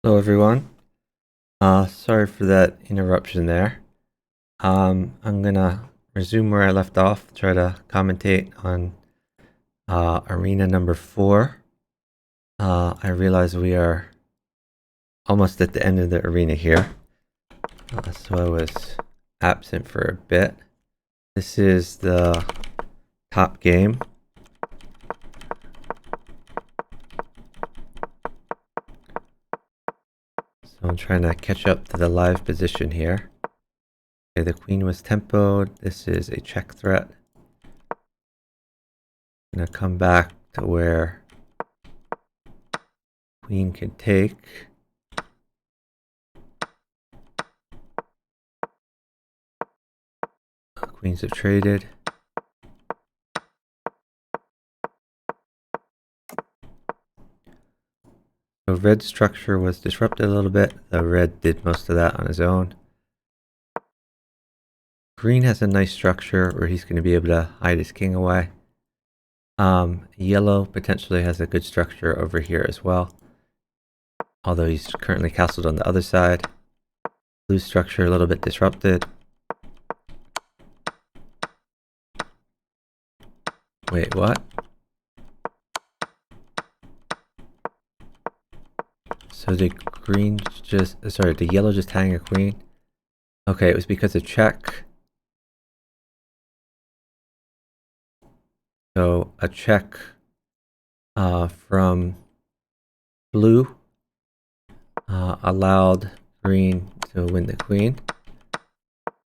Hello everyone. Sorry for that interruption there. I'm gonna resume where I left off, try to commentate on arena number 4. I realize we are almost at the end of the arena here, so I was absent for a bit. This is the top game. So I'm trying to catch up to the live position here. Okay, the queen was tempoed. This is a check threat. I'm gonna come back to where queen can take. Queens have traded. So red's structure was disrupted a little bit, though red did most of that on his own. Green has a nice structure where he's going to be able to hide his king away. Yellow potentially has a good structure over here as well, although he's currently castled on the other side. Blue structure a little bit disrupted. Wait, what? So the yellow just hang a queen? Okay, it was because of check. So a check from blue allowed green to win the queen.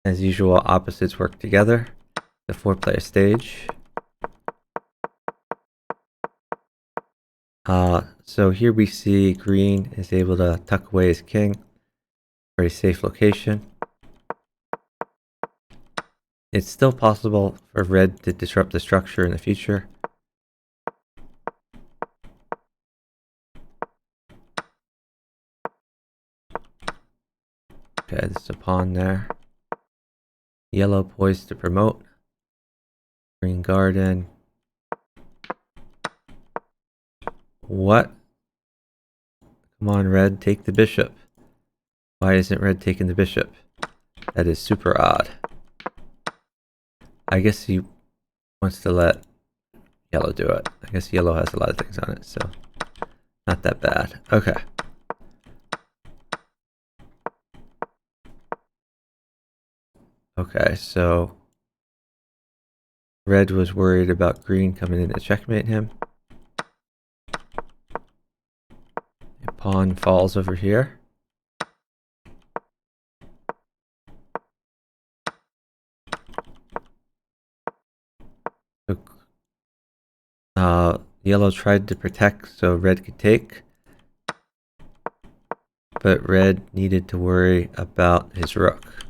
As usual, opposites work together. The 4-player stage. So here we see green is able to tuck away his king. Very safe location. It's still possible for red to disrupt the structure in the future. Okay, there's a pawn there. Yellow poised to promote. Green garden. What? Come on, red, take the bishop. Why isn't red taking the bishop? That is super odd. I guess he wants to let yellow do it. I guess yellow has a lot of things on it, so not that bad. Okay. Okay, so red was worried about green coming in to checkmate him. A pawn falls over here. Yellow tried to protect so red could take, but red needed to worry about his rook.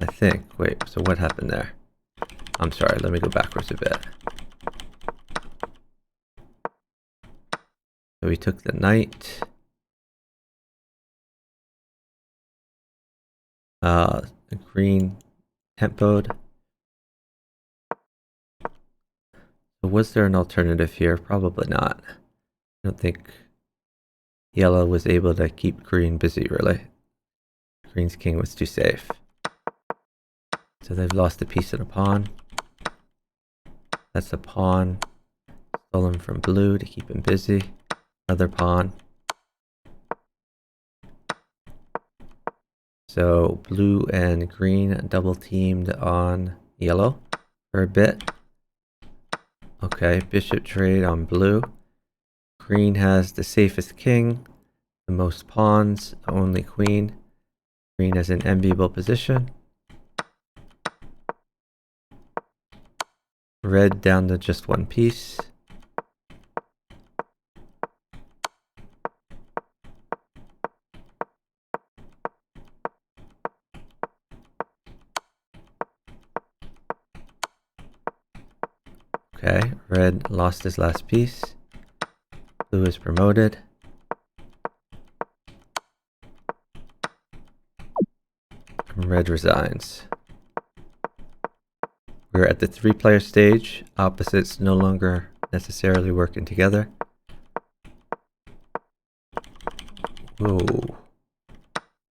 I think. Wait, so what happened there? I'm sorry, let me go backwards a bit. So we took the knight. The green tempoed. So was there an alternative here? Probably not. I don't think yellow was able to keep green busy, really. Green's king was too safe. So they've lost a piece and a pawn. That's a pawn stolen from blue to keep him busy. Another pawn. So blue and green double teamed on yellow for a bit. Okay, bishop trade on blue. Green has the safest king, the most pawns, the only queen. Green has an enviable position. Red down to just one piece. Okay, red lost his last piece. Blue is promoted. Red resigns. We're at the 3-player stage. Opposites no longer necessarily working together. Whoa.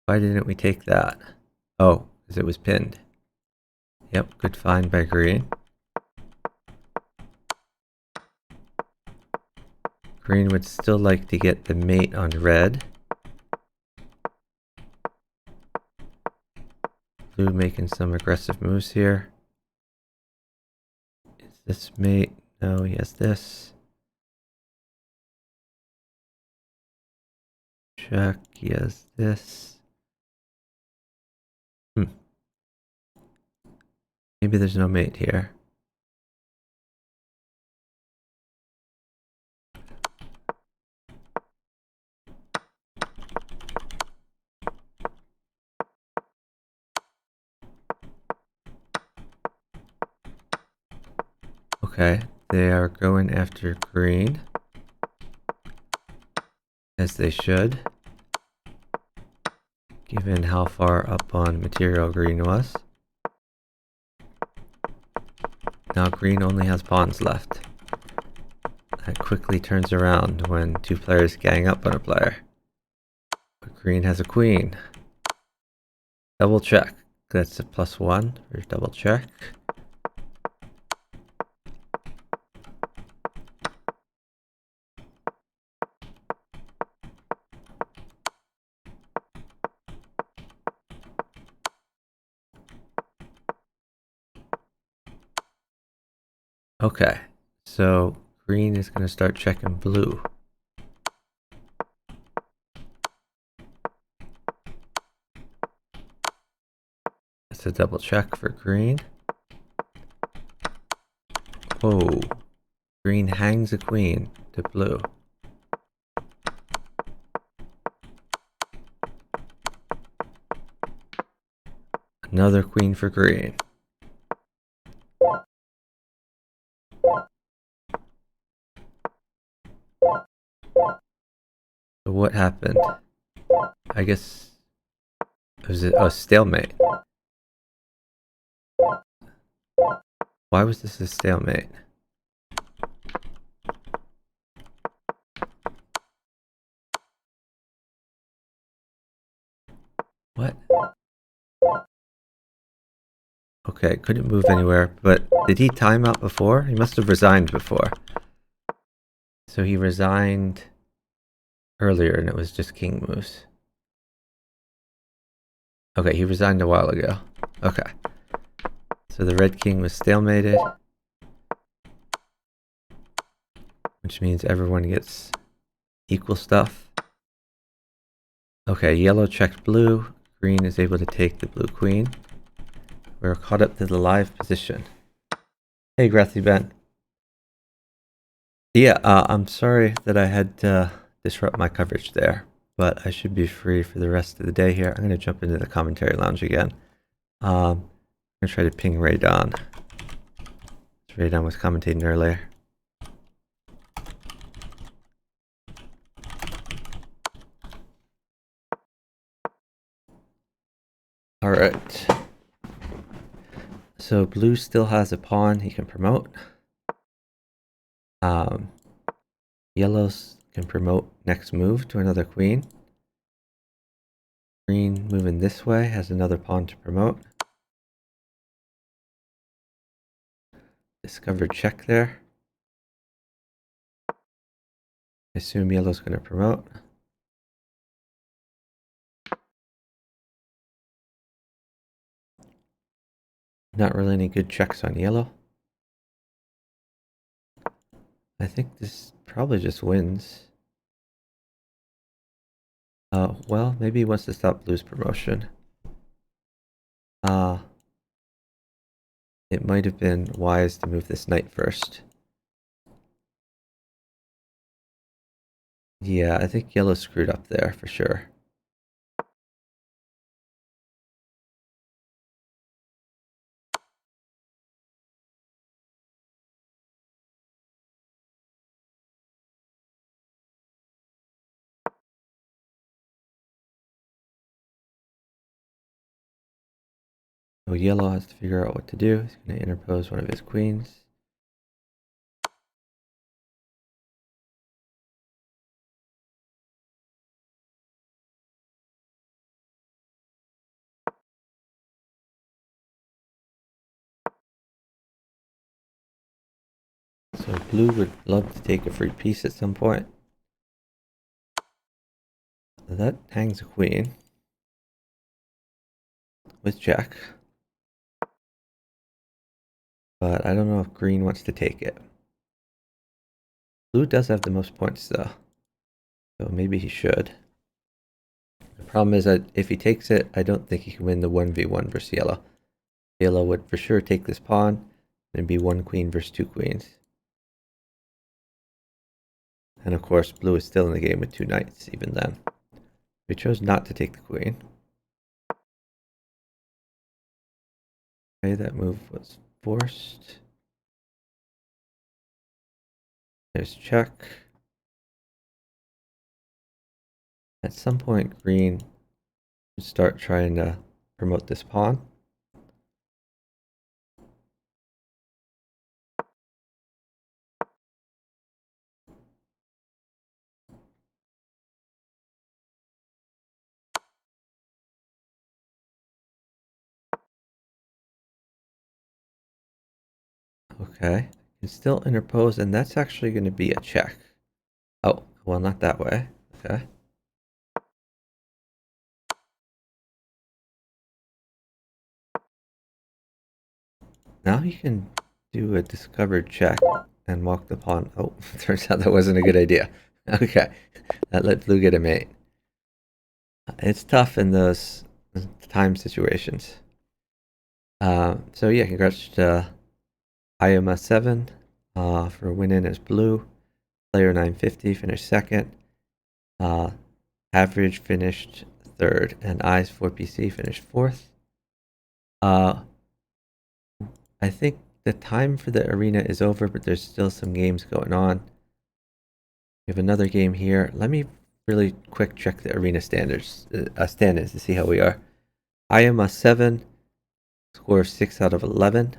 Why didn't we take that? Oh, because it was pinned. Yep, good find by green. Green would still like to get the mate on red. Blue making some aggressive moves here. Is this mate? No, he has this. Check, he has this. Maybe there's no mate here. Okay, they are going after green. As they should. Given how far up on material green was. Now green only has pawns left. That quickly turns around when two players gang up on a player. But green has a queen. Double check. That's a +1 for double check. Okay, so green is going to start checking blue. That's a double check for green. Whoa, green hangs a queen to blue. Another queen for green. So what happened? I guess it was a stalemate. Why was this a stalemate? What? Okay, couldn't move anywhere, but did he time out before? He must have resigned before. So he resigned earlier and it was just king moves. Okay, he resigned a while ago. Okay. So the red king was stalemated. Which means everyone gets equal stuff. Okay, yellow checked blue. Green is able to take the blue queen. We're caught up to the live position. Hey, Grassy Ben. Yeah, I'm sorry that I had to disrupt my coverage there, but I should be free for the rest of the day here. I'm going to jump into the commentary lounge again. I'm going to try to ping Raydon. Raydon was commentating earlier. All right. So blue still has a pawn he can promote. Yellows can promote next move to another queen. Green moving this way has another pawn to promote. Discovered check there. I assume yellow's going to promote. Not really any good checks on yellow. I think this probably just wins. Well, maybe he wants to stop blue's promotion. It might have been wise to move this knight first. Yeah, I think yellow screwed up there for sure. So yellow has to figure out what to do. He's going to interpose one of his queens. So blue would love to take a free piece at some point. That hangs a queen with jack. But I don't know if green wants to take it. Blue does have the most points though, so maybe he should. The problem is that if he takes it, I don't think he can win the 1v1 versus yellow. Yellow would for sure take this pawn, and be 1 queen versus 2 queens. And of course, blue is still in the game with 2 knights even then. We chose not to take the queen. Okay, that move was forced. There's check. At some point, green should start trying to promote this pawn. Okay, can still interpose, and that's actually going to be a check. Oh, well, not that way. Okay. Now you can do a discovered check and walk the pawn. Oh, turns out that wasn't a good idea. Okay, that let blue get a mate. It's tough in those time situations. So yeah, congrats to IMA7 for winning as blue. Player 950 finished second. Average finished third, and Eyes 4PC finished fourth. I think the time for the arena is over, but there's still some games going on. We have another game here. Let me really quick check the arena standings to see how we are. I am a 7, score of 6 out of 11.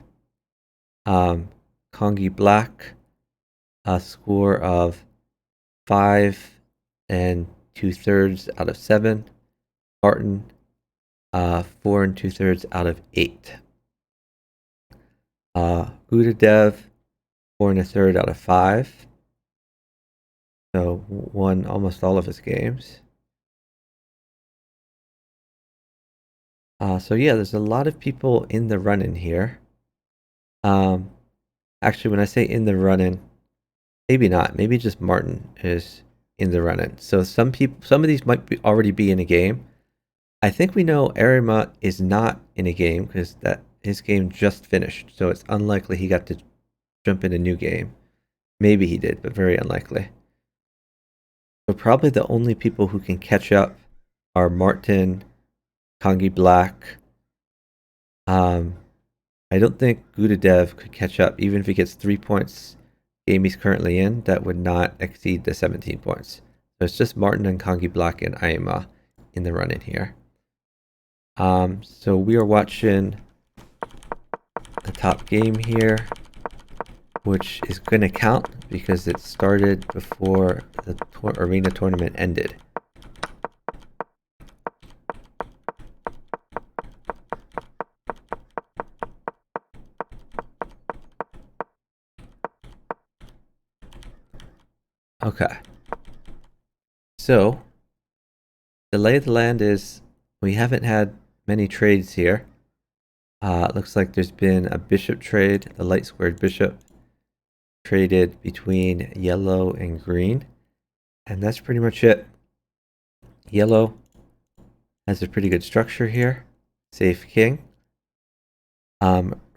Kongi Black, a score of 5 and 2/3 out of 7. Barton, 4 and 2/3 out of 8. Buddha Dev, 4 and 1/3 out of 5. So won almost all of his games. So yeah, there's a lot of people in the run-in here. Actually, when I say in the run-in, maybe not. Maybe just Martin is in the run-in. So some of these might already be in a game. I think we know Arima is not in a game because that his game just finished. So it's unlikely he got to jump in a new game. Maybe he did, but very unlikely. So probably the only people who can catch up are Martin, Kongi Black. I don't think Gudadev could catch up, even if he gets 3 points game he's currently in, that would not exceed the 17 points. So it's just Martin and Kongi Black and Aima in the run-in here. So we are watching the top game here, which is going to count because it started before the arena tournament ended. Okay. So, the lay of the land is we haven't had many trades here. It looks like there's been a bishop trade, the light squared bishop traded between yellow and green. And that's pretty much it. Yellow has a pretty good structure here. Safe king.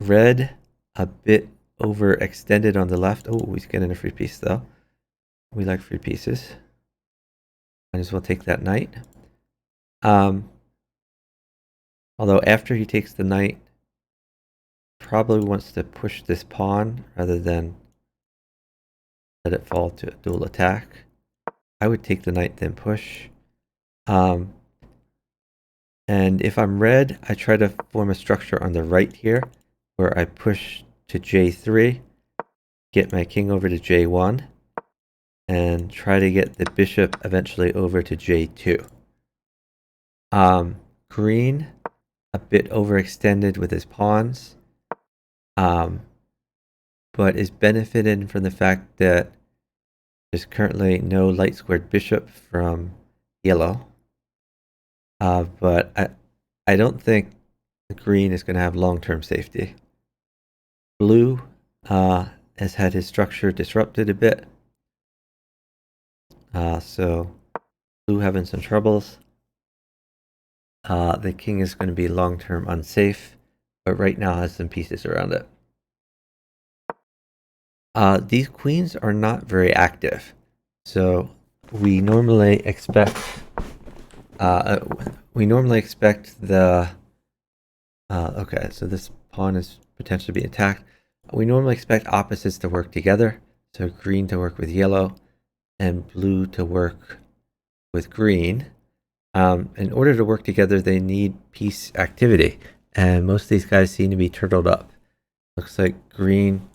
Red a bit overextended on the left. Oh, he's getting a free piece though. We like free pieces. Might as well take that knight. Although after he takes the knight, probably wants to push this pawn rather than let it fall to a dual attack. I would take the knight then push. And if I'm red, I try to form a structure on the right here where I push to J3, get my king over to J1, and try to get the bishop eventually over to J2. Green, a bit overextended with his pawns. but is benefited from the fact that there's currently no light squared bishop from yellow. But I don't think green is going to have long-term safety. Blue has had his structure disrupted a bit. So blue having some troubles. The king is going to be long-term unsafe, but right now has some pieces around it. These queens are not very active, so we normally expect the okay, so this pawn is potentially being attacked. We normally expect opposites to work together, so green to work with yellow and blue to work with green. In order to work together, they need piece activity, and most of these guys seem to be turtled up. Looks like green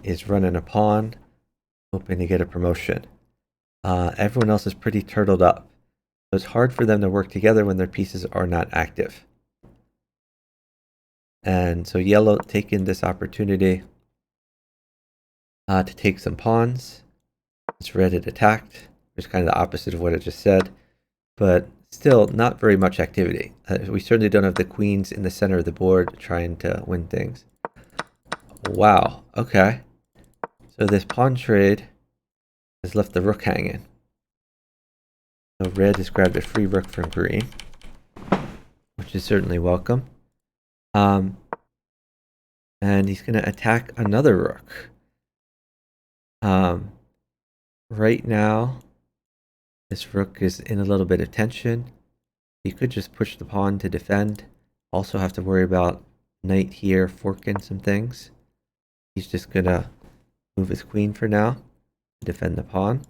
is running a pawn, hoping to get a promotion. Everyone else is pretty turtled up, so it's hard for them to work together when their pieces are not active. And so yellow taking this opportunity to take some pawns. It's red had attacked, which is kind of the opposite of what I just said, but still not very much activity. We certainly don't have the queens in the center of the board trying to win things. Wow, okay. So this pawn trade has left the rook hanging. So red has grabbed a free rook from green, which is certainly welcome. And he's going to attack another rook. Right now, this rook is in a little bit of tension. He could just push the pawn to defend. Also have to worry about knight here forking some things. He's just going to move his queen for now to defend the pawn.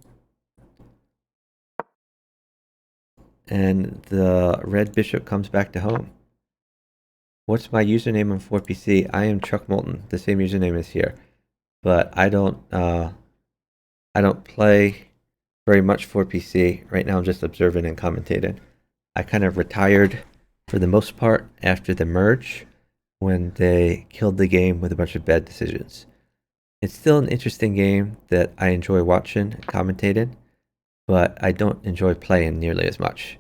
And the red bishop comes back to home. What's my username on 4PC? I am Chuck Moulton. The same username is here, but I don't play very much 4PC right now. I'm just observing and commentating. I kind of retired for the most part after the merge when they killed the game with a bunch of bad decisions. It's still an interesting game that I enjoy watching and commentating, but I don't enjoy playing nearly as much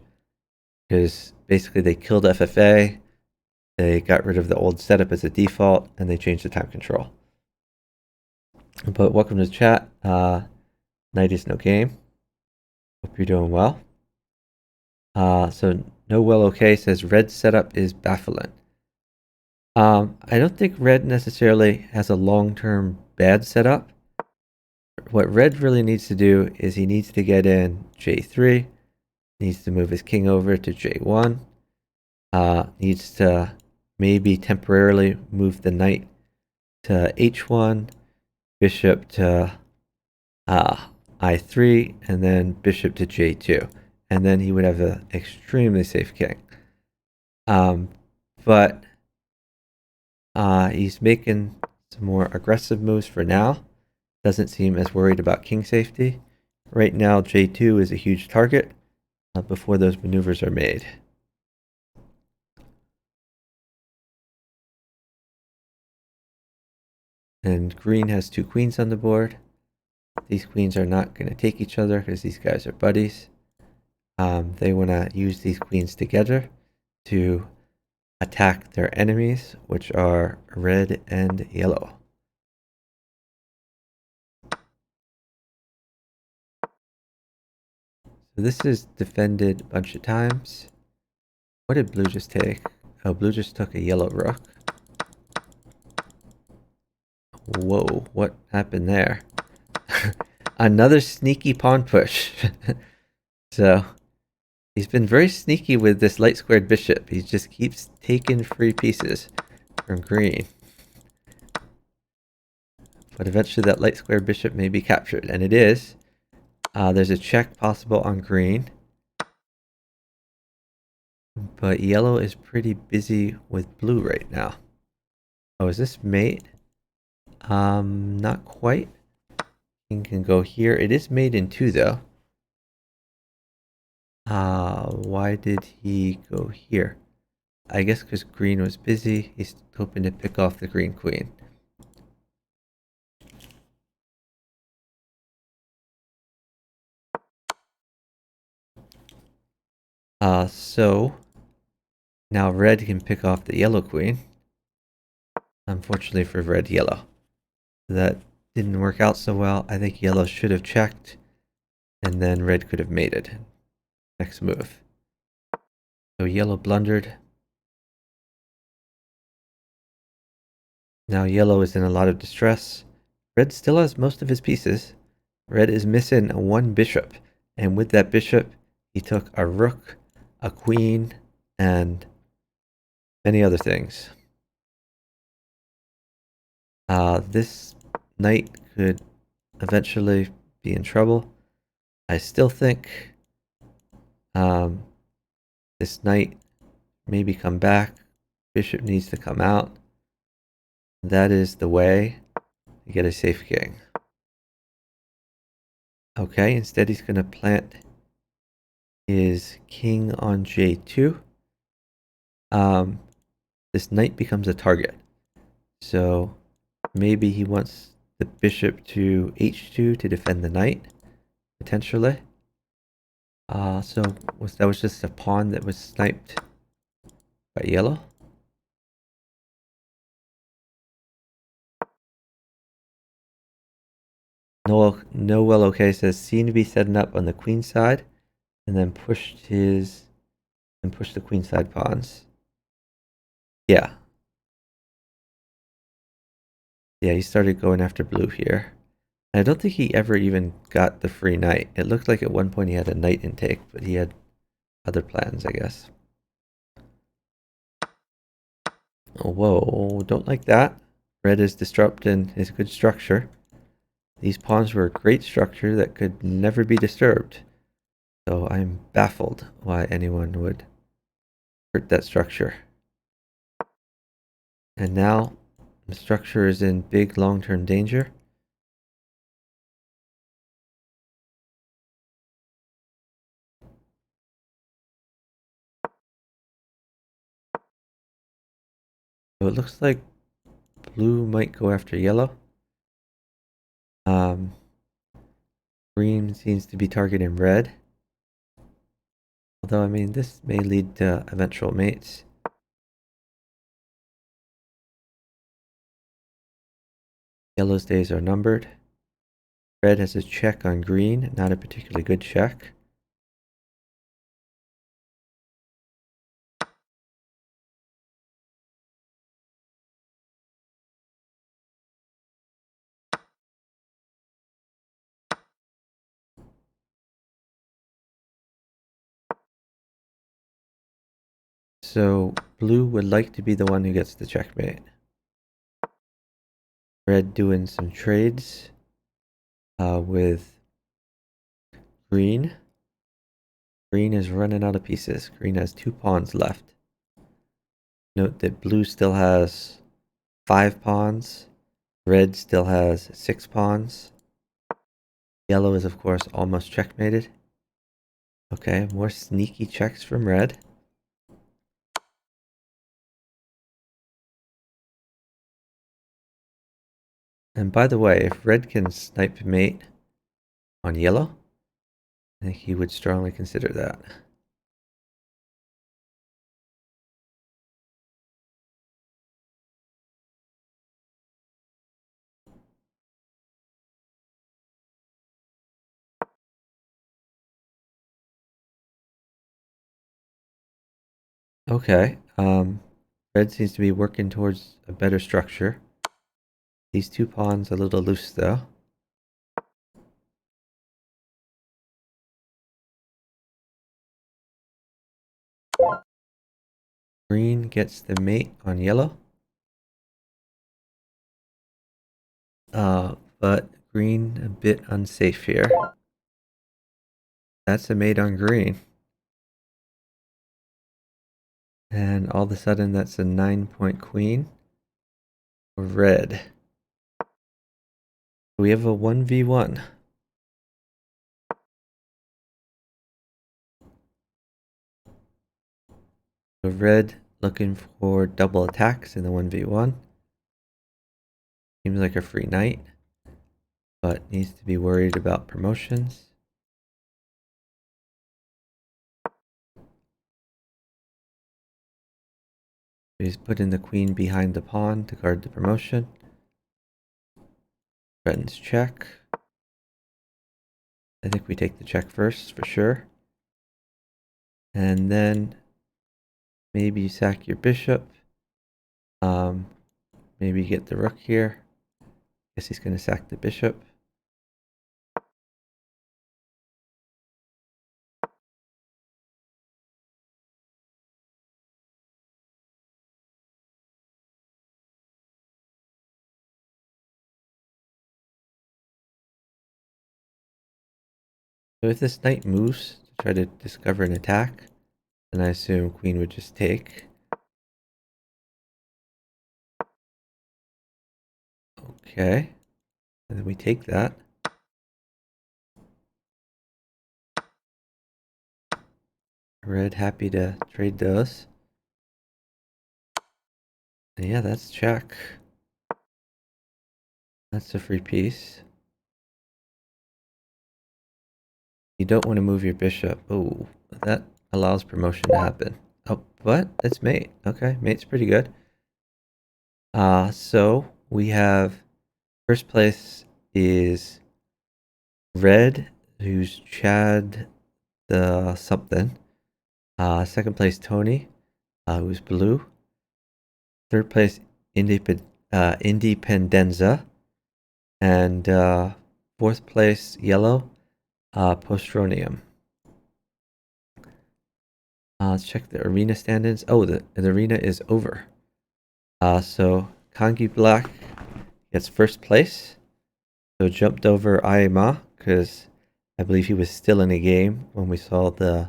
because basically they killed FFA. They got rid of the old setup as a default, and they changed the time control. But welcome to the chat. Night is no game. Hope you're doing well. So no well okay says red setup is baffling. I don't think red necessarily has a long-term bad setup. What red really needs to do is he needs to get in J3, needs to move his king over to J1, needs to maybe temporarily move the knight to H1, bishop to I3, and then bishop to J2. And then he would have an extremely safe king. But he's making some more aggressive moves for now. Doesn't seem as worried about king safety. Right now, J2 is a huge target before those maneuvers are made. And green has two queens on the board. These queens are not going to take each other because these guys are buddies. They want to use these queens together to attack their enemies, which are red and yellow. So this is defended a bunch of times. What did blue just take? Oh, blue just took a yellow rook. Whoa, what happened there? Another sneaky pawn push. So he's been very sneaky with this light squared bishop. He just keeps taking free pieces from green. But eventually that light squared bishop may be captured, and it is. There's a check possible on green. But yellow is pretty busy with blue right now. Oh, is this mate? Not quite. King can go here. It is made in two though. Why did he go here? I guess because green was busy. He's hoping to pick off the green queen. So now red can pick off the yellow queen. Unfortunately for red, yellow. That didn't work out so well. I think yellow should have checked, and then red could have mated. Next move. So yellow blundered. Now yellow is in a lot of distress. Red still has most of his pieces. Red is missing one bishop, and with that bishop, he took a rook, a queen, and many other things. This knight could eventually be in trouble. I still think this knight maybe come back. Bishop needs to come out. That is the way to get a safe king. Okay, instead he's going to plant his king on J2. This knight becomes a target. So maybe he wants the bishop to H2 to defend the knight, potentially. So that was just a pawn that was sniped by yellow. Noel okay says seemed to be setting up on the queen side, and then pushed the queen side pawns. Yeah, he started going after blue here. I don't think he ever even got the free knight. It looked like at one point he had a knight intake, but he had other plans, I guess. Oh, whoa, don't like that. Red is disrupting his good structure. These pawns were a great structure that could never be disturbed. So I'm baffled why anyone would hurt that structure. And now the structure is in big long-term danger. So it looks like blue might go after yellow. Green seems to be targeting red. Although, I mean, this may lead to eventual mates. Yellow's days are numbered. Red has a check on green, not a particularly good check. So blue would like to be the one who gets the checkmate. Red doing some trades with green. Green is running out of pieces. Green has 2 pawns left. Note that blue still has 5 pawns. Red still has 6 pawns. Yellow is, of course, almost checkmated. Okay, more sneaky checks from red. And by the way, if red can snipe mate on yellow, I think he would strongly consider that. Okay, red seems to be working towards a better structure. These 2 pawns a little loose though. Green gets the mate on yellow. But green a bit unsafe here. That's a mate on green. And all of a sudden that's a 9-point queen for red. We have a 1v1. So red looking for double attacks in the 1v1. Seems like a free knight, but needs to be worried about promotions. he's putting the queen behind the pawn to guard the promotion. Threatens check. I think we take the check first for sure. And then maybe you sack your bishop. Maybe get the rook here. Guess he's going to sack the bishop. So if this knight moves to try to discover an attack, then I assume queen would just take. Okay, and then we take that. Red happy to trade those. And yeah, that's check. That's a free piece. You don't want to move your bishop. Oh, that allows promotion to happen. Oh, what? It's mate. Okay, mate's pretty good. So we have first place is red, who's Chad the something. Second place Tony, who's blue. Third place Independenza, and fourth place yellow, Postronium. Let's check the arena standings. Oh, the arena is over. So Kangi Black gets first place. So jumped over Ayama because I believe he was still in a game when we saw the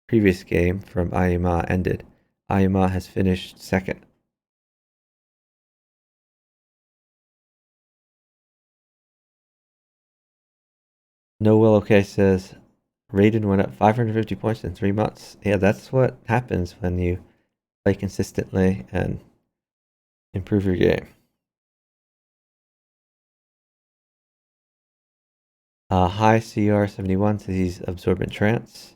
previous game from Ayama ended. Ayama has finished second. No Will Okay says Raiden went up 550 points in 3 months. Yeah, that's what happens when you play consistently and improve your game. High CR71 says he's absorbent trance.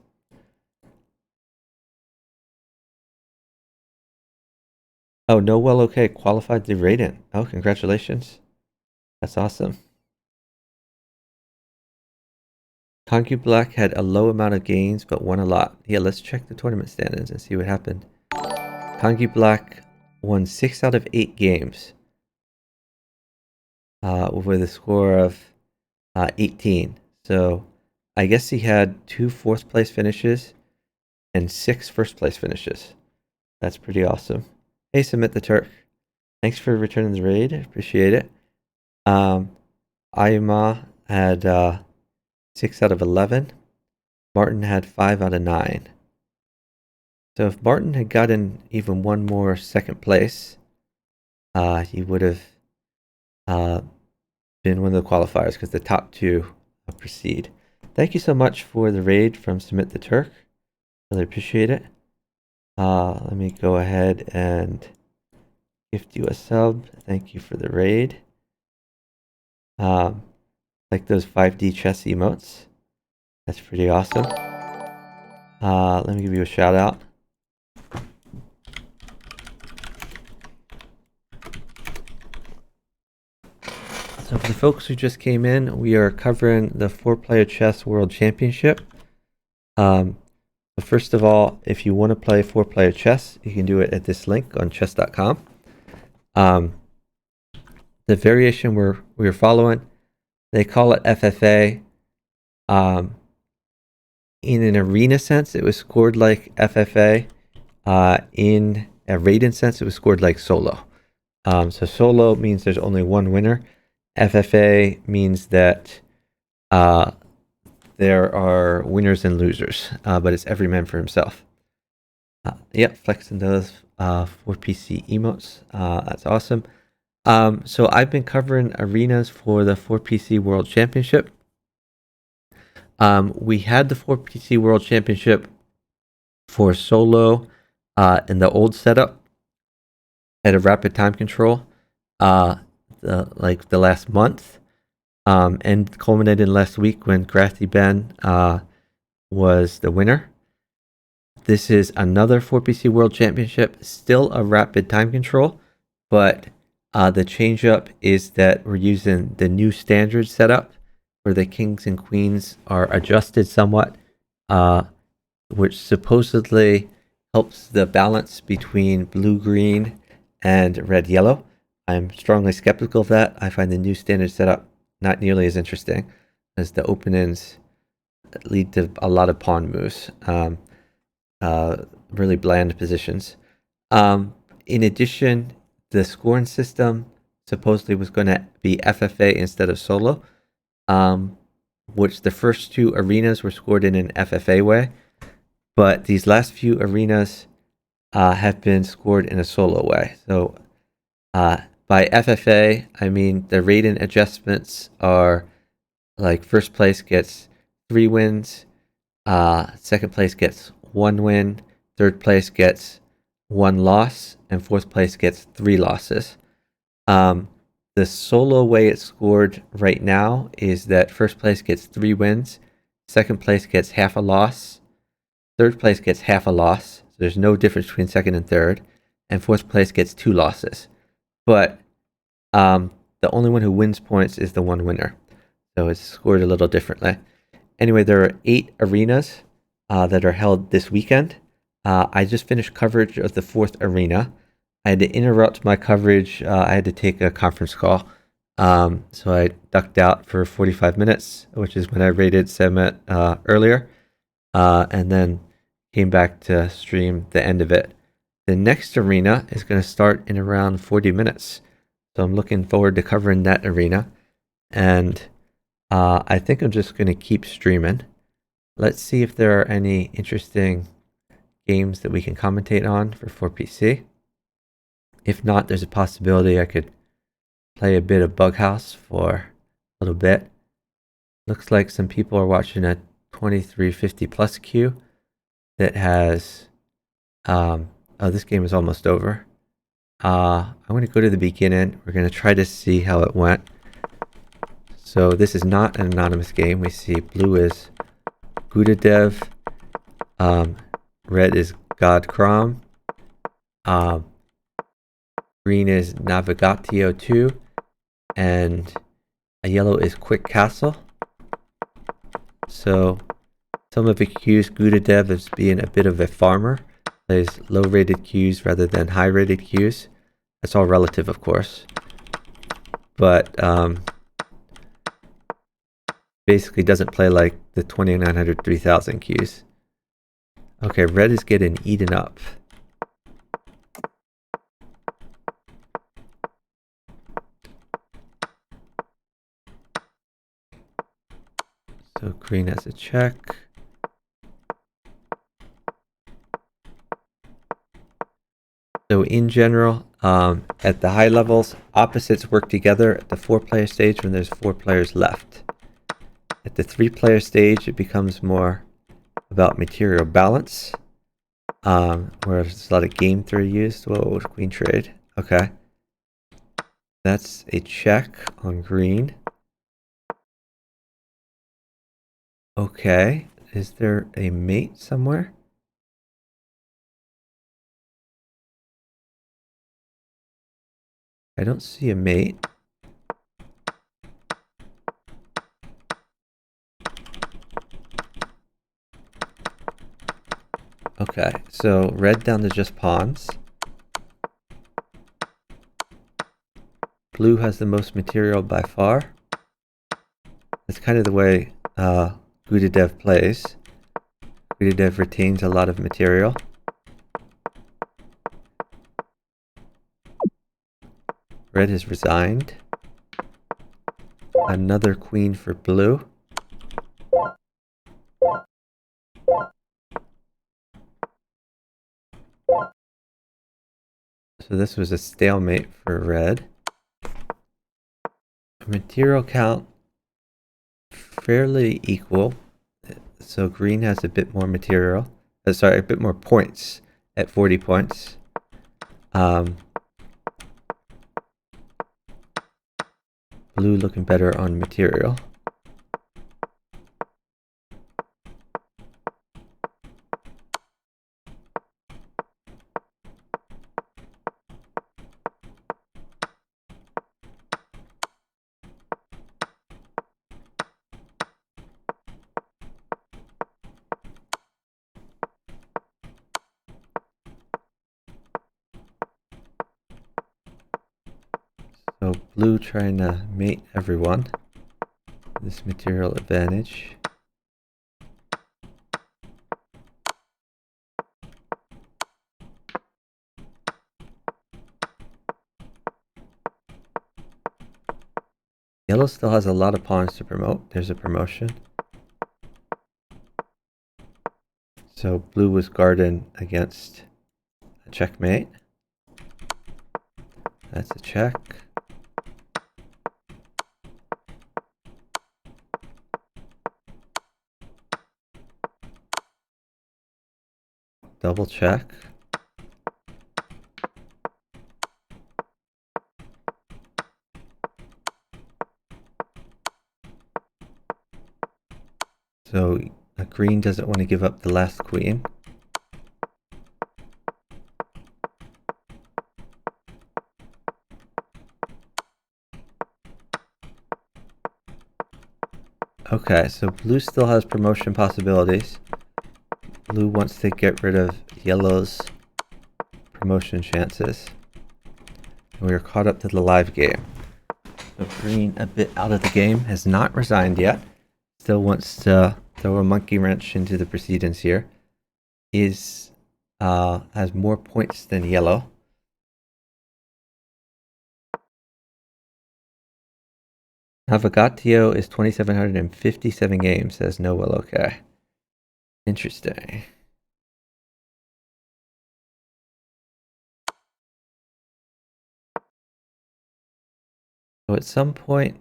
Oh, no Well Okay qualified to Raiden. Oh, congratulations. That's awesome. Kangi Black had a low amount of gains, but won a lot. Yeah, let's check the tournament standings and see what happened. Kangi Black won 6 out of 8 games with a score of 18. So I guess he had 2 fourth place finishes and 6 first place finishes. That's pretty awesome. Hey, Submit the Turk. Thanks for returning the raid. Appreciate it. Ayama had 6 out of 11. Martin had 5 out of 9. So if Martin had gotten even one more second place, he would have been one of the qualifiers because the top 2 proceed. Thank you so much for the raid from Submit the Turk. Really appreciate it. Let me go ahead and gift you a sub. Thank you for the raid. Like those 5D chess emotes. That's pretty awesome. Let me give you a shout out. So for the folks who just came in, we are covering the 4-Player Chess World Championship. But first of all, if you want to play 4-Player chess, you can do it at this link on chess.com. The variation we're following, they call it FFA. In an arena sense, it was scored like FFA. In a Raiden sense, it was scored like solo. So solo means there's only one winner. FFA means that there are winners and losers, but it's every man for himself. Yep, flexing those 4PC emotes. That's awesome. So I've been covering arenas for the 4PC World Championship. We had the 4PC World Championship for solo in the old setup at a rapid time control. The last month, and culminated last week when Grafty Ben was the winner. This is another 4PC World Championship, still a rapid time control, but the change up is that we're using the new standard setup where the kings and queens are adjusted somewhat, which supposedly helps the balance between blue-green and red-yellow. I'm strongly skeptical of that. I find the new standard setup not nearly as interesting, as the openings lead to a lot of pawn moves, really bland positions. In addition, the scoring system supposedly was going to be FFA instead of solo, which the first two arenas were scored in an FFA way, but these last few arenas have been scored in a solo way. So by FFA, I mean the rating adjustments are like first place gets 3 wins, second place gets 1 win, third place gets 1 loss, and fourth place gets 3 losses. The solo way it's scored right now is that first place gets 3 wins, second place gets half a loss, third place gets half a loss. So there's no difference between second and third, and fourth place gets 2 losses. But the only one who wins points is the one winner. So it's scored a little differently. Anyway, there are 8 arenas that are held this weekend. I just finished coverage of the 4th arena. I had to interrupt my coverage. I had to take a conference call. So I ducked out for 45 minutes, which is when I rated Semet earlier, and then came back to stream the end of it. The next arena is going to start in around 40 minutes. So I'm looking forward to covering that arena. And I think I'm just going to keep streaming. Let's see if there are any interesting games that we can commentate on for 4PC. If not, there's a possibility I could play a bit of Bughouse for a little bit. Looks like some people are watching a 2350 plus queue that has oh, this game is almost over. I want to go to the beginning. We're going to try to see how it went. So this is not an anonymous game. We see blue is Gudadev, red is God Krom, green is Navigatio 2, and a yellow is Quick Castle. So some have accused Gudadev as being a bit of a farmer, plays low-rated queues rather than high-rated queues. That's all relative, of course. But basically doesn't play like the 2900, 3000 queues. Okay, red is getting eaten up. So green has a check. So in general, at the high levels, opposites work together at the 4-player stage when there's 4 players left. At the 3-player stage, it becomes more about material balance, where there's a lot of game theory used. Whoa, queen trade. Okay. That's a check on green. Okay. Is there a mate somewhere? I don't see a mate. Okay, so red down to just pawns. Blue has the most material by far. That's kind of the way Gudadev plays. Gudadev retains a lot of material. Red has resigned. Another queen for blue. So this was a stalemate for red. Material count fairly equal. So green has a bit more material. Sorry, a bit more points at 40 points. Blue looking better on material. So blue trying to mate everyone. This material advantage. Yellow still has a lot of pawns to promote. There's a promotion. So blue was guarding against a checkmate. That's a check. Double check. So green doesn't want to give up the last queen. Okay, so blue still has promotion possibilities. Blue wants to get rid of yellow's promotion chances. And we are caught up to the live game. So green, a bit out of the game, has not resigned yet. Still wants to throw a monkey wrench into the proceedings here. Is has more points than yellow. Navigatio is 2,757 games, says no will okay. Interesting. So at some point,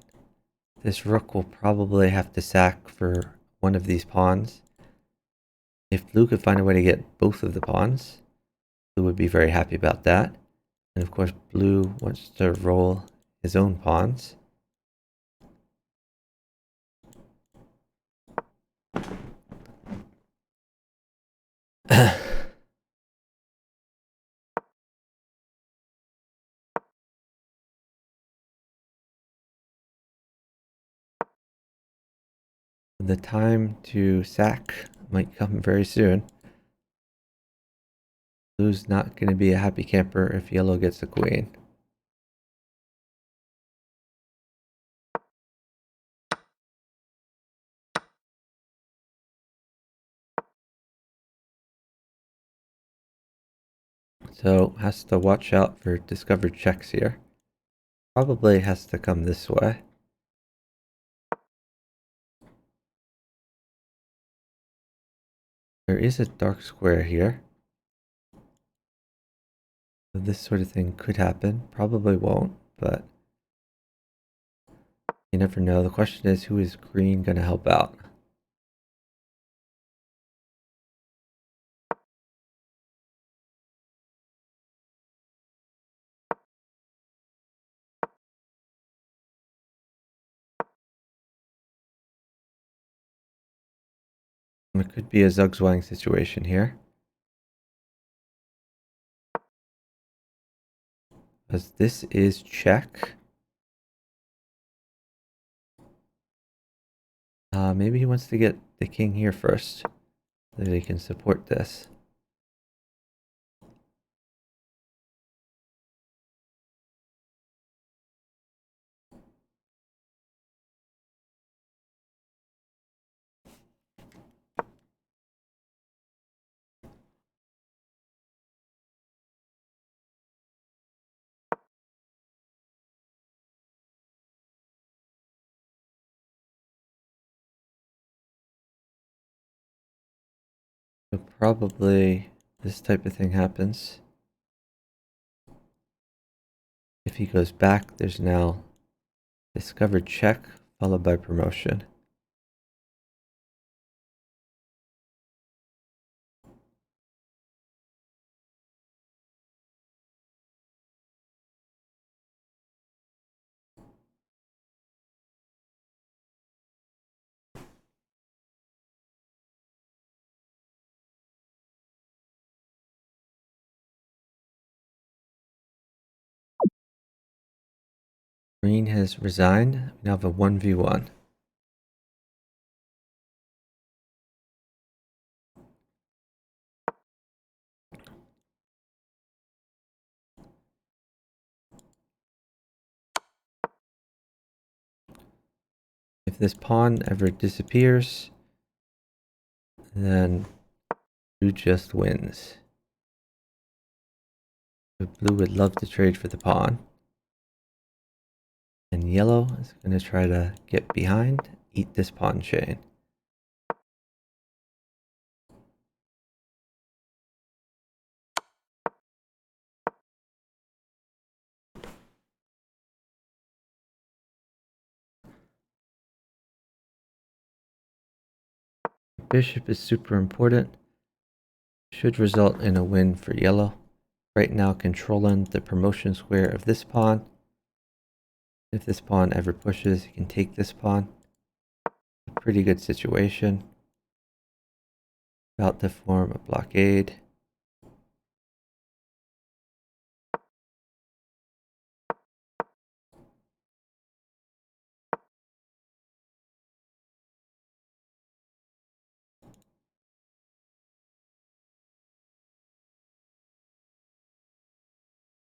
this rook will probably have to sack for one of these pawns. If blue could find a way to get both of the pawns, blue would be very happy about that. And of course, blue wants to roll his own pawns. The time to sack might come very soon. Blue's not going to be a happy camper if yellow gets the queen. So has to watch out for discovered checks here. Probably has to come this way. There is a dark square here. So this sort of thing could happen. Probably won't, but you never know. The question is, who is green going to help out? It could be a Zugzwang situation here. Because this is check. Maybe he wants to get the king here first, so that he can support this. So probably this type of thing happens. If he goes back, there's now discovered check followed by promotion. Green has resigned. We now have a 1v1. If this pawn ever disappears, then blue just wins. So blue would love to trade for the pawn. And yellow is going to try to get behind, eat this pawn chain. Bishop is super important. Should result in a win for yellow. Right now controlling the promotion square of this pawn. If this pawn ever pushes, he can take this pawn. A pretty good situation. About to form a blockade.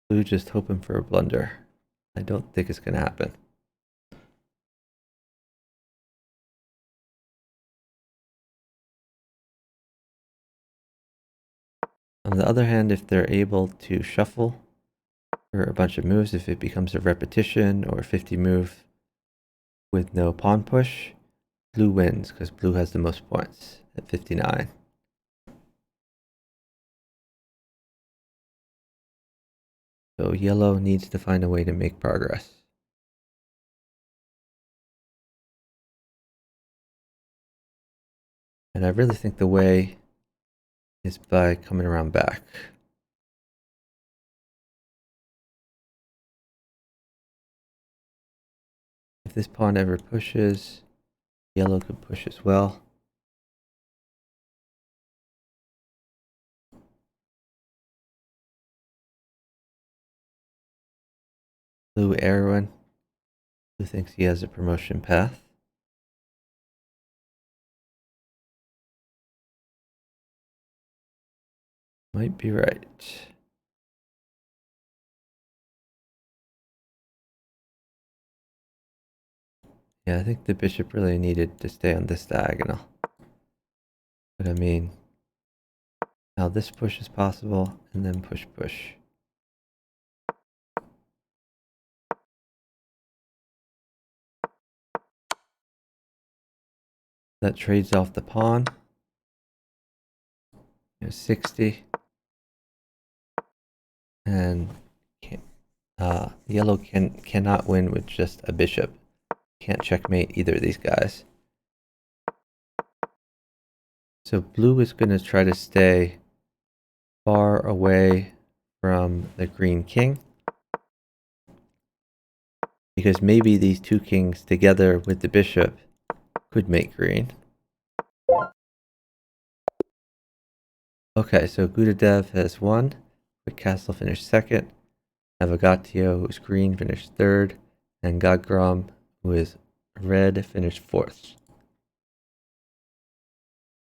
Blue just hoping for a blunder. I don't think it's going to happen. On the other hand, if they're able to shuffle for a bunch of moves, if it becomes a repetition or a 50 move with no pawn push, blue wins because blue has the most points at 59. So yellow needs to find a way to make progress. And I really think the way is by coming around back. If this pawn ever pushes, yellow could push as well. Blue Erwin, who thinks he has a promotion path. Might be right. Yeah, I think the bishop really needed to stay on this diagonal. But I mean, now this push is possible, and then push, push. That trades off the pawn. 60. And yellow cannot win with just a bishop. Can't checkmate either of these guys. So blue is going to try to stay far away from the green king, because maybe these two kings together with the bishop could make green. Okay, so Gudadev has won. Quick Castle finished second. Navigatio, who's green, finished third. And Gagram, who is red, finished fourth.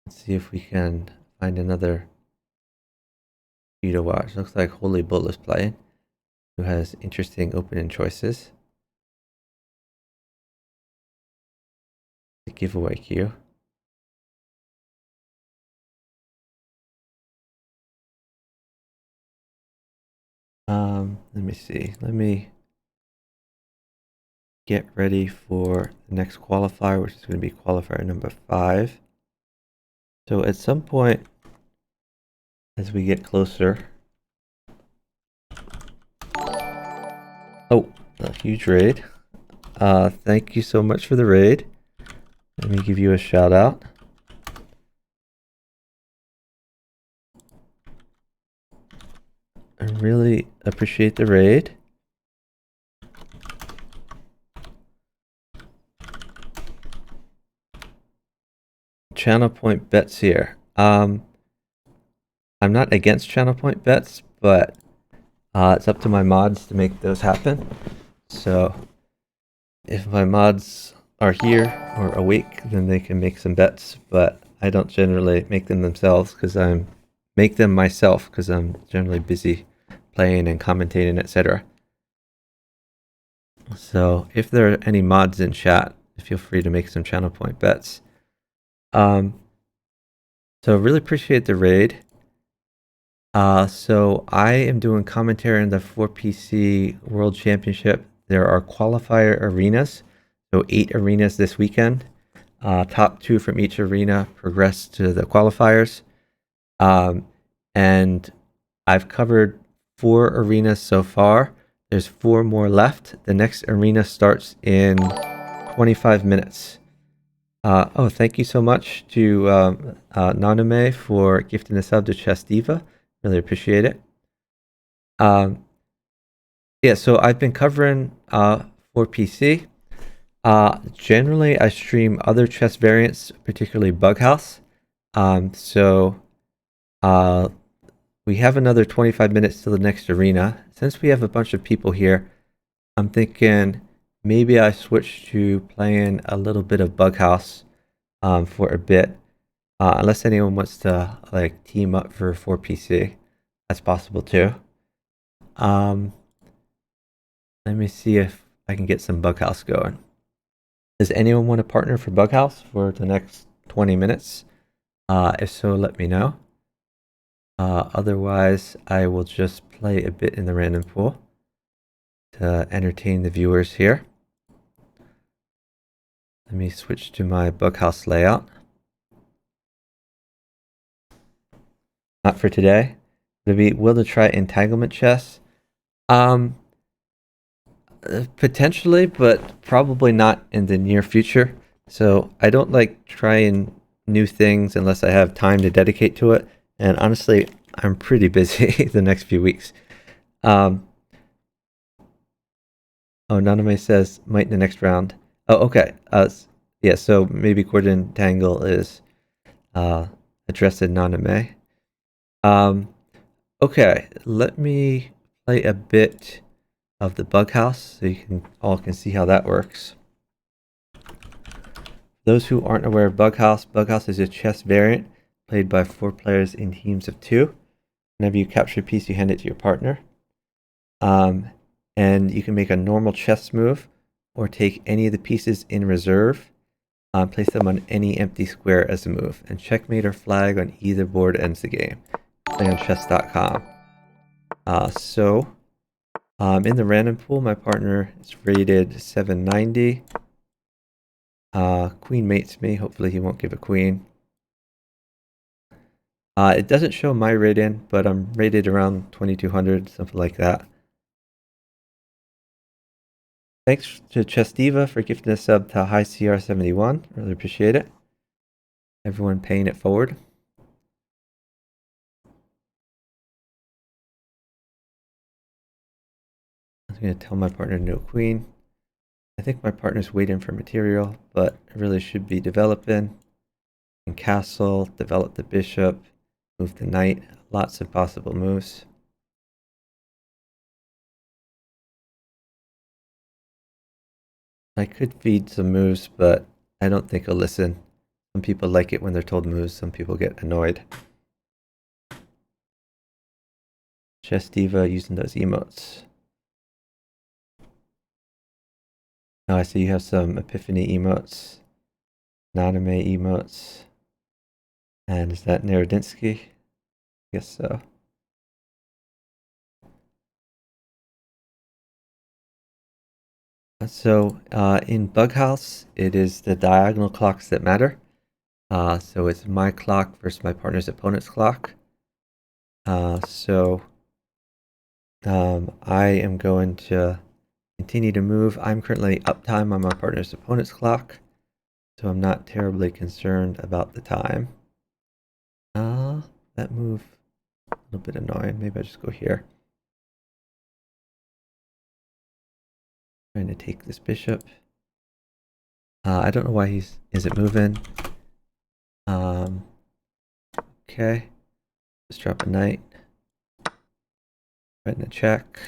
Let's see if we can find another view to watch. Looks like Holy Bull is playing, who has interesting opening choices. The giveaway queue. Let me see. Let me get ready for the next qualifier, which is going to be qualifier number 5. So at some point, as we get closer, oh, a huge raid. Thank you so much for the raid. Let me give you a shout out. I really appreciate the raid. Channel point bets here. I'm not against channel point bets, but it's up to my mods to make those happen. So if my mods are here or awake, then they can make some bets, but I don't generally make them themselves because I'm generally busy playing and commentating, etc. So if there are any mods in chat, feel free to make some channel point bets. So really appreciate the raid. So I am doing commentary on the 4PC World Championship. There are qualifier arenas, so 8 arenas this weekend. Top 2 from each arena progress to the qualifiers. And I've covered 4 arenas so far. There's 4 more left. The next arena starts in 25 minutes. Oh, thank you so much to Naname for gifting the sub to Chess Diva. Really appreciate it. Yeah, so I've been covering for PC. Generally, I stream other chess variants, particularly Bughouse. So we have another 25 minutes to the next arena. Since we have a bunch of people here, I'm thinking maybe I switch to playing a little bit of Bughouse for a bit. Unless anyone wants to like team up for 4PC, that's possible too. Let me see if I can get some Bughouse going. Does anyone want to partner for Bughouse for the next 20 minutes? If so, let me know. Otherwise, I will just play a bit in the random pool to entertain the viewers here. Let me switch to my Bughouse layout. Not for today. Will be will to try entanglement chess. Potentially, but probably not in the near future. So I don't like trying new things unless I have time to dedicate to it. And honestly, I'm pretty busy the next few weeks. Oh, Naname says might in the next round. Oh, okay. Yeah. So maybe Gordon Tangle is addressed in Naname. Okay. Let me play a bit of the Bughouse so you can see how that works. Those who aren't aware of Bughouse, Bughouse is a chess variant played by 4 players in teams of 2. Whenever you capture a piece, you hand it to your partner. And you can make a normal chess move or take any of the pieces in reserve, place them on any empty square as a move, and checkmate or flag on either board ends the game. Play on chess.com. In the random pool, my partner is rated 790. Queen mates me. Hopefully he won't give a queen. It doesn't show my rating, but I'm rated around 2200, something like that. Thanks to Chess Diva for gifting a sub to High CR71. Really appreciate it. Everyone paying it forward. I'm going to tell my partner no queen. I think my partner's waiting for material, but I really should be developing. And castle, develop the bishop, move the knight. Lots of possible moves. I could feed some moves, but I don't think I'll listen. Some people like it when they're told moves, some people get annoyed. Chess Diva using those emotes. Oh, I see you have some Epiphany emotes, Naname emotes. And is that Narodinsky? I guess so. So in Bughouse, it is the diagonal clocks that matter. So it's my clock versus my partner's opponent's clock. I am going to continue to move. I'm currently uptime on my partner's opponent's clock, so I'm not terribly concerned about the time. That move, a little bit annoying. Maybe I just go here. Trying to take this bishop. I don't know why he isn't moving. Okay. Just drop a knight. Right in a check.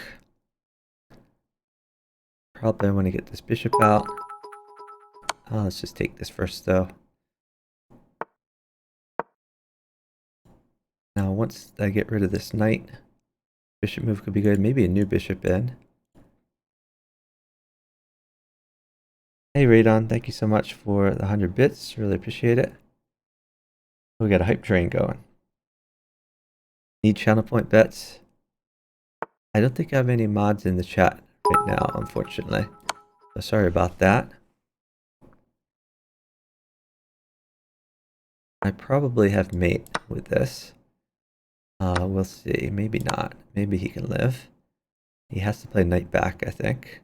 Probably I want to get this bishop out. Let's just take this first though. Now once I get rid of this knight, bishop move could be good. Maybe a new bishop in. Hey Radon, thank you so much for the 100 bits. Really appreciate it. We got a hype train going. Need channel point bets? I don't think I have any mods in the chat right now, unfortunately. So sorry about that. I probably have mate with this. We'll see. Maybe not. Maybe he can live. He has to play knight back, I think.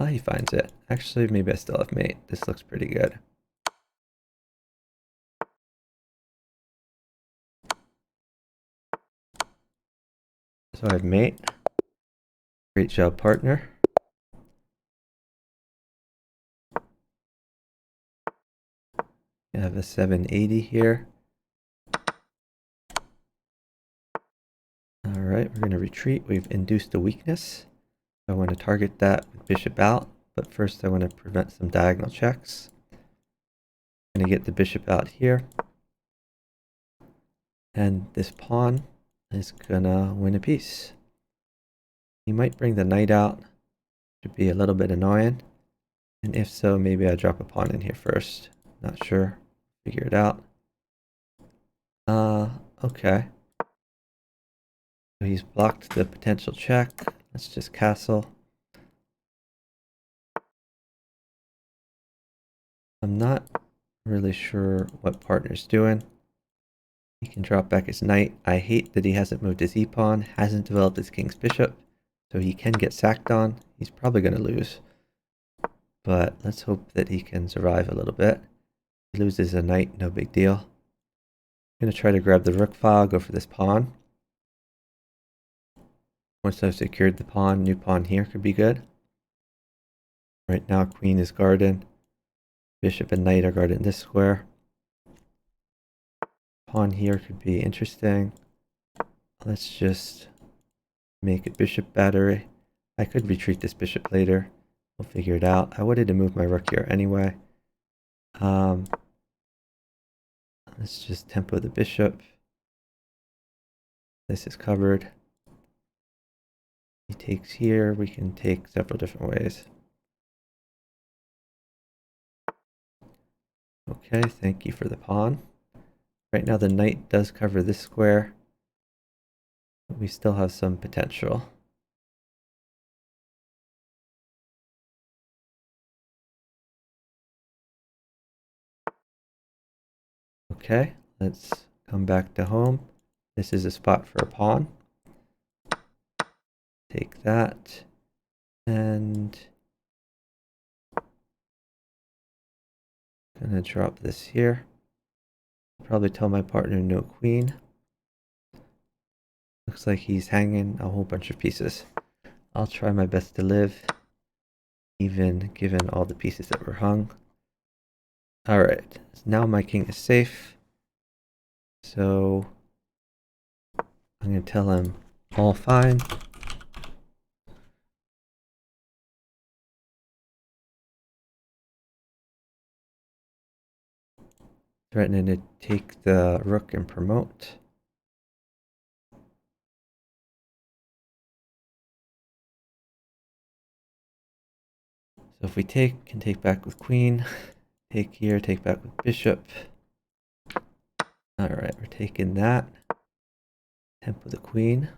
Oh, he finds it. Actually, maybe I still have mate. This looks pretty good. So I have mate. Great job, partner. I have a 780 here. All right, we're going to retreat. We've induced a weakness. I want to target that with bishop out, but first I want to prevent some diagonal checks. I'm going to get the bishop out here. And this pawn is going to win a piece. He might bring the knight out. Should be a little bit annoying. And if so, maybe I drop a pawn in here first. Not sure. Figure it out. Okay. So he's blocked the potential check. Let's just castle. I'm not really sure what partner's doing. He can drop back his knight. I hate that he hasn't moved his e-pawn, hasn't developed his king's bishop, so he can get sacked on. He's probably going to lose. But let's hope that he can survive a little bit. He loses a knight, no big deal. I'm going to try to grab the rook file, go for this pawn. Once I've secured the pawn, new pawn here could be good. Right now, queen is guarded. Bishop and knight are guarded in this square. Pawn here could be interesting. Let's just make a bishop battery. I could retreat this bishop later. We'll figure it out. I wanted to move my rook here anyway. Let's just tempo the bishop. This is covered. He takes here. We can take several different ways. Okay, thank you for the pawn. Right now the knight does cover this square, but we still have some potential. Okay, let's come back to home. This is a spot for a pawn. Take that, and gonna drop this here. Probably tell my partner no queen. Looks like he's hanging a whole bunch of pieces. I'll try my best to live, even given all the pieces that were hung. Alright, now my king is safe. So I'm going to tell him all fine. Threatening to take the rook and promote. So if we take, can take back with queen. Take here, take back with bishop. Alright, we're taking that. Tempo the queen.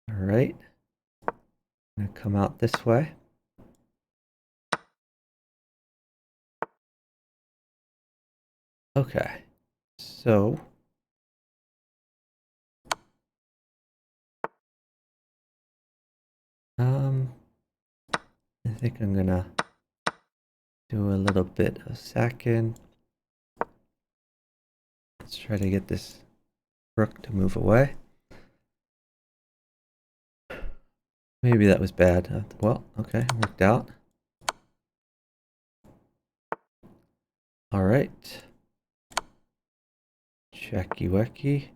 Alright. I'm going to come out this way. Okay, so I think I'm gonna do a little bit of sacking. Let's try to get this rook to move away. Maybe that was bad. Well, okay, worked out. All right. Checky wecky.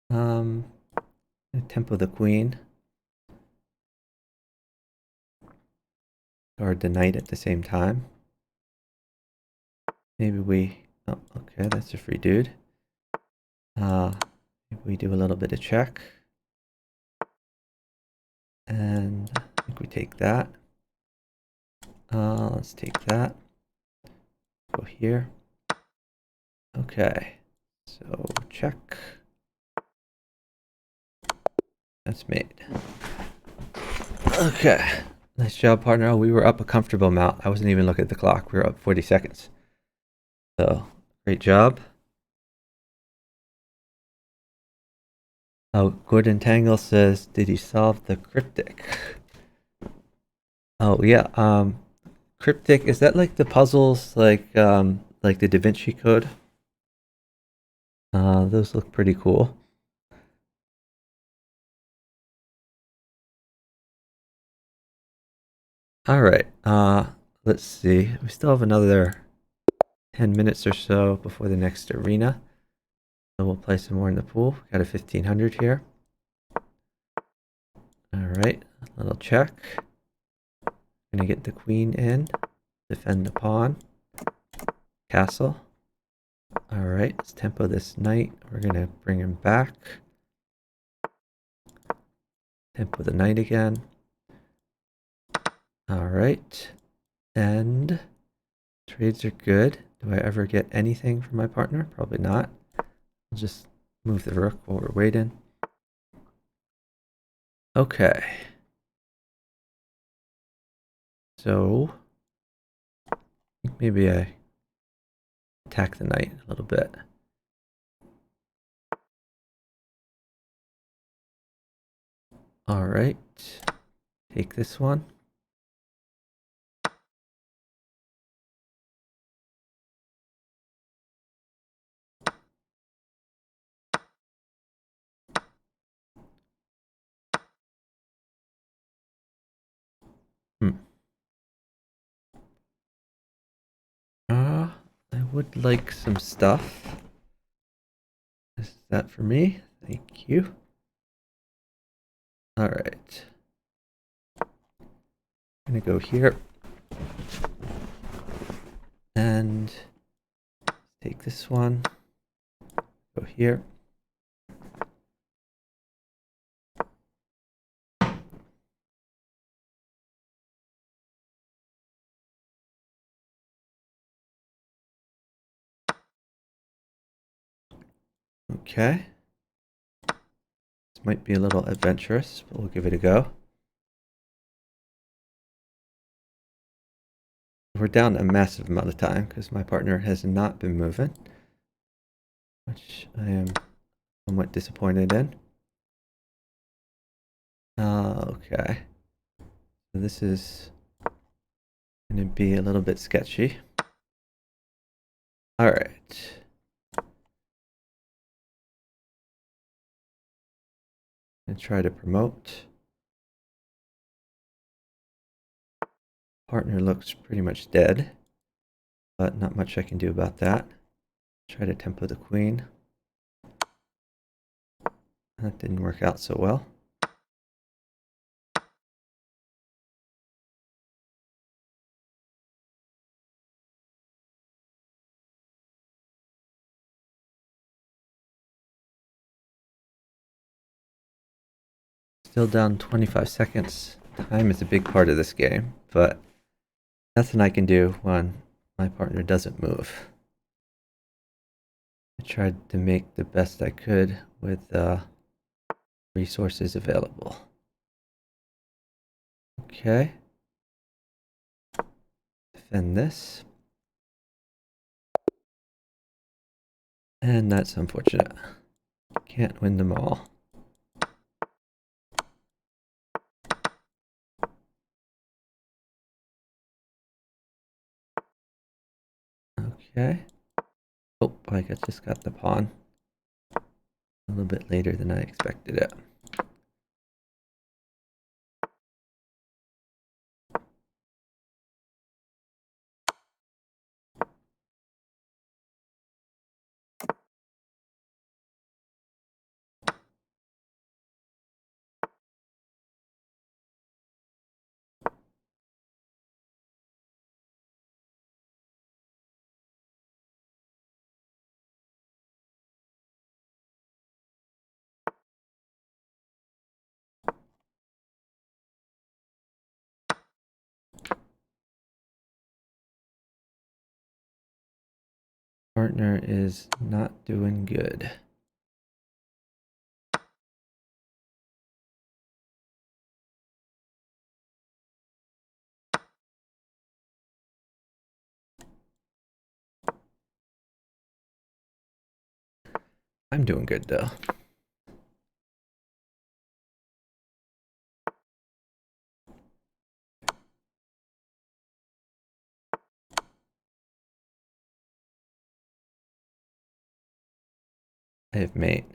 Tempo the queen. Guard the knight at the same time. Maybe we, oh, okay, that's a free dude. Maybe we do a little bit of check. And I think we take that. Let's take that. Go here. Okay. So check. That's made. Okay. Nice job, partner. Oh, we were up a comfortable amount. I wasn't even looking at the clock. We were up 40 seconds. So, great job. Oh, Gordon Tangle says, did he solve the cryptic? Oh, yeah. Cryptic, is that like the puzzles, like the Da Vinci Code? Those look pretty cool. All right. Let's see. We still have another 10 minutes or so before the next arena. So we'll play some more in the pool. Got a 1500 here. All right. A little check. Gonna get the queen in. Defend the pawn. Castle. All right. Let's tempo this knight. We're gonna bring him back. Tempo the knight again. All right. And trades are good. Do I ever get anything from my partner? Probably not. I'll just move the rook while we're waiting. Okay. So maybe I attack the knight a little bit. All right. Take this one. I would like some stuff. Is that for me? Thank you. All right. I'm gonna go here and take this one. Go here. Okay. This might be a little adventurous, but we'll give it a go. We're down a massive amount of time because my partner has not been moving, which I am somewhat disappointed in. Okay. So this is going to be a little bit sketchy. All right. And try to promote. Partner looks pretty much dead, but not much I can do about that. Try to tempo the queen. That didn't work out so well. Still down 25 seconds. Time is a big part of this game, but nothing I can do when my partner doesn't move. I tried to make the best I could with resources available. Okay. Defend this. And that's unfortunate. Can't win them all. Okay. Oh, I just got the pawn a little bit later than I expected it. partner is not doing good. I'm doing good though. I have mate.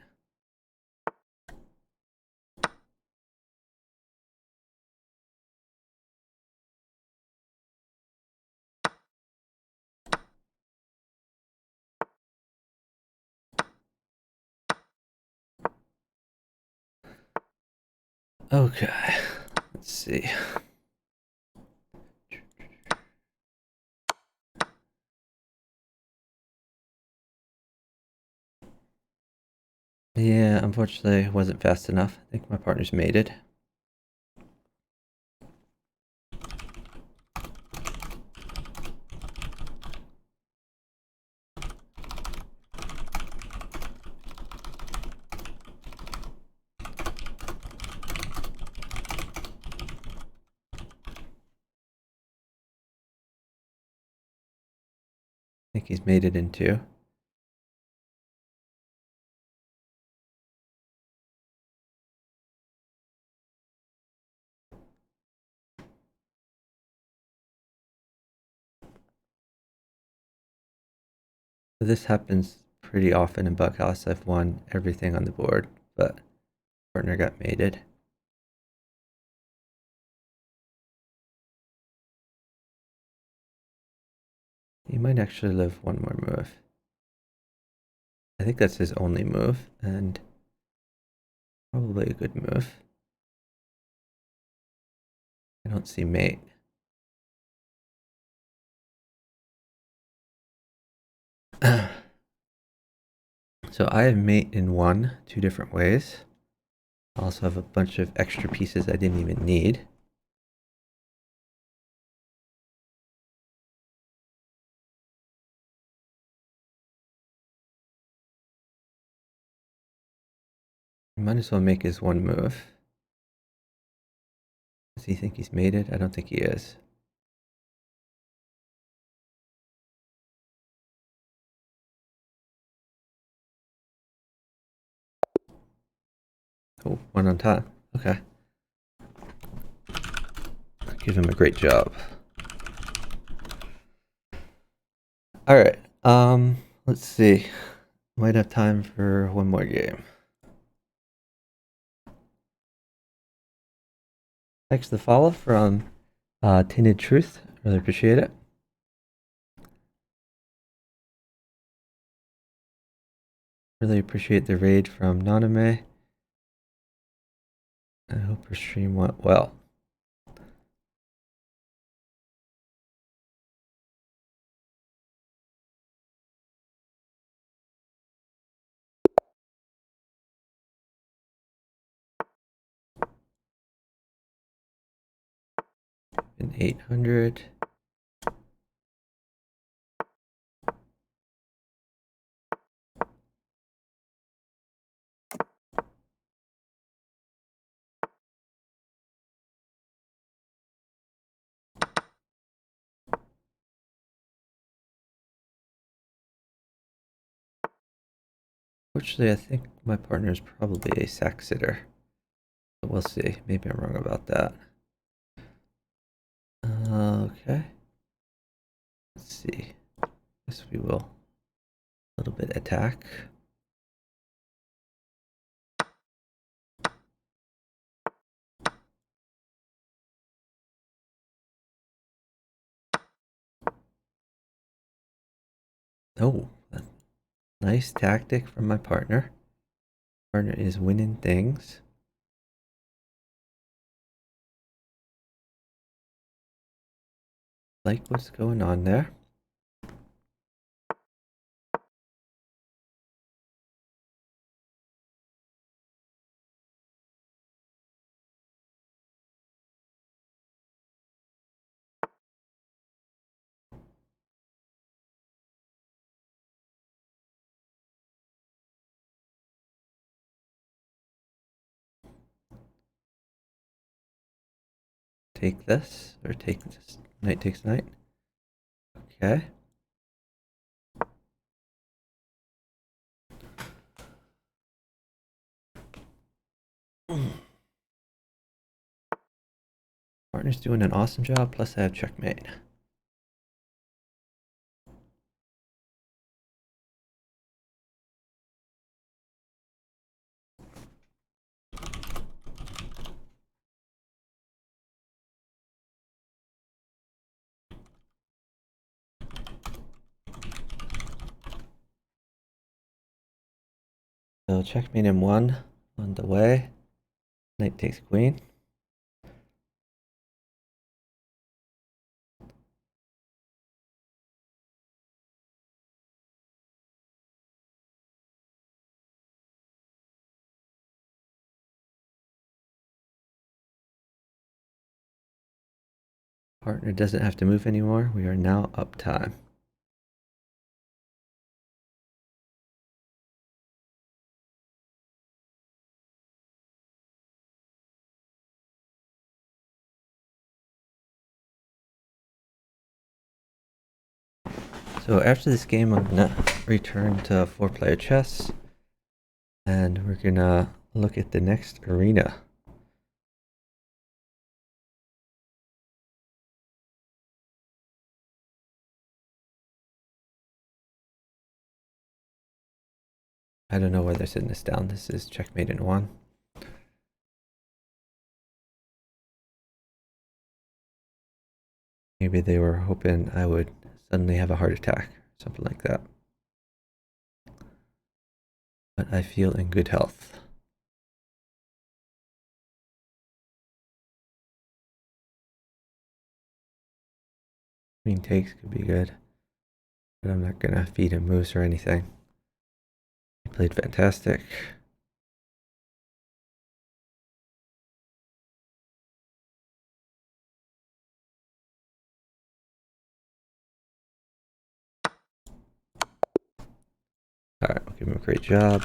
Okay, let's see. Yeah, unfortunately, it wasn't fast enough. I think my partner's mated. I think he's mated in two. So this happens pretty often in Bughouse. I've won everything on the board, but partner got mated. He might actually live one more move. I think that's his only move, and probably a good move. I don't see mate. So I have mate in two different ways. I also have a bunch of extra pieces I didn't even need. I might as well make his one move. Does he think he's mated? I don't think he is. Oh, one on top. Okay. Give him a great job. All right. Let's see. Might have time for one more game. Thanks for the follow from Tinted Truth. Really appreciate it. Really appreciate the raid from Naname. I hope your stream went well. An 800. Fortunately, I think my partner is probably a sack sitter. But we'll see. Maybe I'm wrong about that. Okay. Let's see. Guess we will a little bit attack. Oh, nice tactic from my partner. Partner is winning things. Like what's going on there. take this, or take this. Knight takes knight. Okay. Partner's doing an awesome job, plus I have checkmate. So checkmate in one on the way. Knight takes queen. Partner doesn't have to move anymore. We are now up time. So after this game, I'm gonna return to 4-player chess, and we're gonna look at the next arena. I don't know why they're sitting this down. This is checkmate in one. Maybe they were hoping I would suddenly have a heart attack, something like that. But I feel in good health. Queen takes could be good, but I'm not gonna feed him moves or anything. He played fantastic. Alright, I'll give him a great job.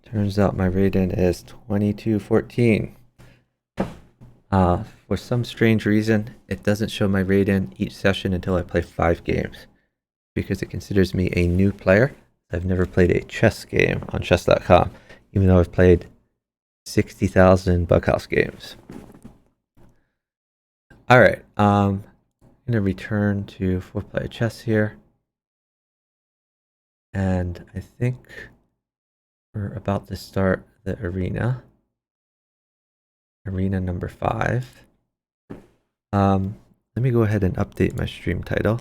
Turns out my rating is 2214. For some strange reason, it doesn't show my rating each session until I play 5 games, because it considers me a new player. I've never played a chess game on chess.com, even though I've played 60,000 Bughouse games. Alright, I'm going to return to 4-player chess here. And I think we're about to start the arena. Arena number 5. Let me go ahead and update my stream title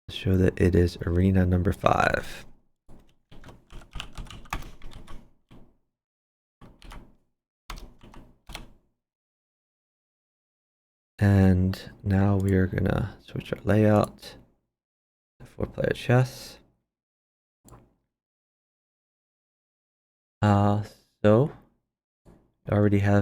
to show that it is arena number 5. And now we are gonna switch our layout to 4-player chess. So we already have